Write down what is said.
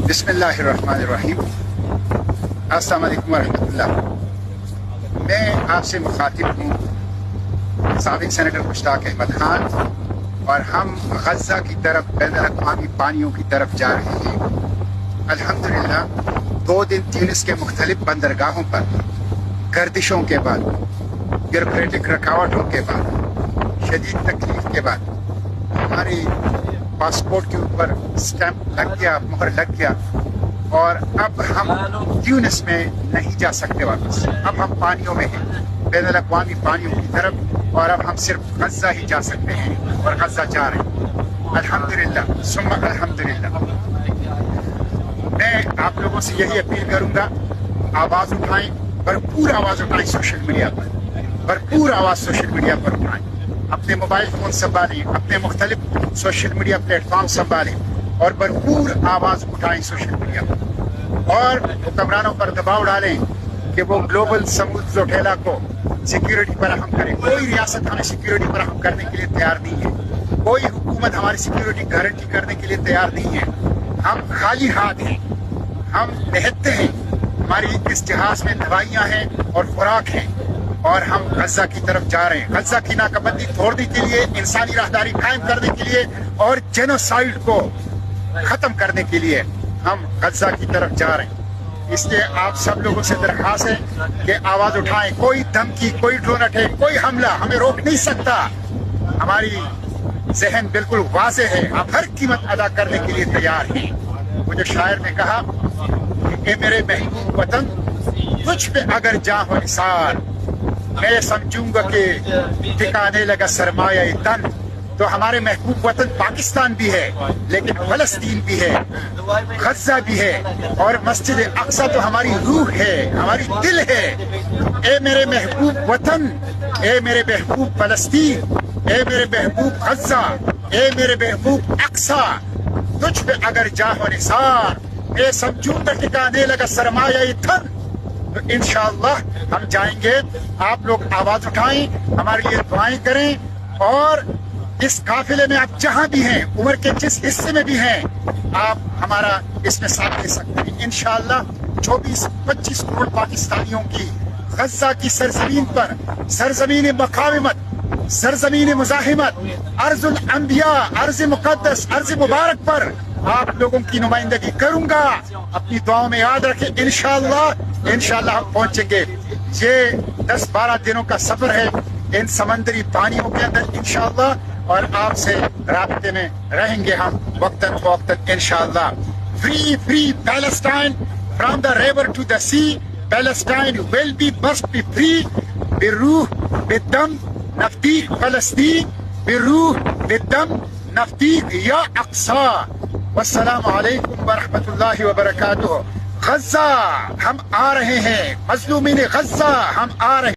بسم اللہ الرحمن الرحیم۔ السلام علیکم ورحمۃ اللہ۔ میں آپ سے مخاطب ہوں سابق سینیٹر مشتاق احمد خان، اور ہم غزہ کی طرف بین الاقوامی پانیوں کی طرف جا رہے ہیں۔ الحمدللہ 2 دن تیونس کے مختلف بندرگاہوں پر گردشوں کے بعد، بیوروکریٹک رکاوٹوں کے بعد، شدید تکلیف کے بعد ہماری پاسپورٹ کے اوپر سٹیمپ لگ گیا، مہر لگ گیا، اور اب ہم تیونس میں نہیں جا سکتے واپس۔ اب ہم پانیوں میں ہیں، بین الاقوامی پانیوں کی طرف، اور اب ہم صرف غزہ ہی جا سکتے ہیں، اور غزہ جا رہے ہیں الحمدللہ ثم الحمدللہ۔ میں آپ لوگوں سے یہی اپیل کروں گا، آواز اٹھائیں، بھرپور آواز اٹھائیں، سوشل میڈیا پر بھرپور آواز سوشل میڈیا پر اٹھائیں، اپنے موبائل فون سنبھالیں، اپنے مختلف سوشل میڈیا پلیٹ فارم سنبھالیں، اور بھرپور آواز اٹھائیں سوشل میڈیا پر، اور حکمرانوں پر دباؤ ڈالیں کہ وہ گلوبل سمود زوٹیلا کو سیکیورٹی فراہم کرے۔ کوئی ریاست ہمیں سیکیورٹی فراہم کرنے کے لیے تیار نہیں ہے، کوئی حکومت ہماری سیکیورٹی گارنٹی کرنے کے لیے تیار نہیں ہے۔ ہم خالی ہاتھ ہیں، ہم نہتے ہیں، ہماری اس جہاز میں دوائیاں ہیں اور خوراک ہیں، اور ہم غزہ کی طرف جا رہے ہیں، غزہ کی ناکہ بندی توڑنے کے لیے، انسانی راہداری قائم کرنے کے لیے، اور جینوسائیڈ کو ختم کرنے کے لیے ہم غزہ کی طرف جا رہے ہیں۔ اس لیے آپ سب لوگوں سے درخواست ہے کہ آواز اٹھائیں۔ کوئی دھمکی، کوئی ڈرون اٹیک، کوئی حملہ ہمیں روک نہیں سکتا۔ ہماری ذہن بالکل واضح ہے، آپ ہر قیمت ادا کرنے کے لیے تیار ہیں۔ مجھے شاعر نے کہا کہ اے میرے محبوب وطن، تجھ پہ اگر جاں ہو نثار، میں سمجھوں گا کہ ٹھکانے لگا سرمایہ تن۔ تو ہمارے محبوب وطن پاکستان بھی ہے، لیکن فلسطین بھی ہے، غزہ بھی ہے، اور مسجد اقصی تو ہماری روح ہے، ہماری دل ہے۔ اے میرے محبوب وطن، اے میرے محبوب فلسطین، اے میرے محبوب غزہ، اے میرے محبوب اقصی، تجھ پہ اگر جاں ہو نثار، میں سمجھوں گا ٹھکانے لگا سرمایہ تن۔ تو انشاءاللہ ہم جائیں گے۔ آپ لوگ آواز اٹھائیں، ہمارے لیے دعائیں کریں، اور اس قافلے میں آپ جہاں بھی ہیں، عمر کے جس حصے میں بھی ہیں، آپ ہمارا اس میں ساتھ دے سکتے ہیں۔ انشاءاللہ 24-25 کروڑ پاکستانیوں کی غزہ کی سرزمین پر، سرزمین مقاومت، سرزمین مزاحمت، ارض الانبیاء، ارض مقدس، ارض مبارک پر آپ لوگوں کی نمائندگی کروں گا۔ اپنی دعاؤں میں یاد رکھیں، انشاءاللہ ہم پہنچیں گے۔ یہ 10-12 دنوں کا سفر ہے ان سمندری پانیوں کے اندر انشاءاللہ، اور آپ سے رابطے میں رہیں گے ہم وقتاً فوقتاً انشاءاللہ۔ Free Palestine from the river to the sea. Palestine must be free. بالروح بالدم نفديك فلسطين، بالروح بالدم نفديك یا اقصی۔ والسلام علیکم ورحمۃ اللہ وبرکاتہ۔ غزہ ہم آ رہے ہیں، مظلومین غزہ ہم آ رہے ہیں۔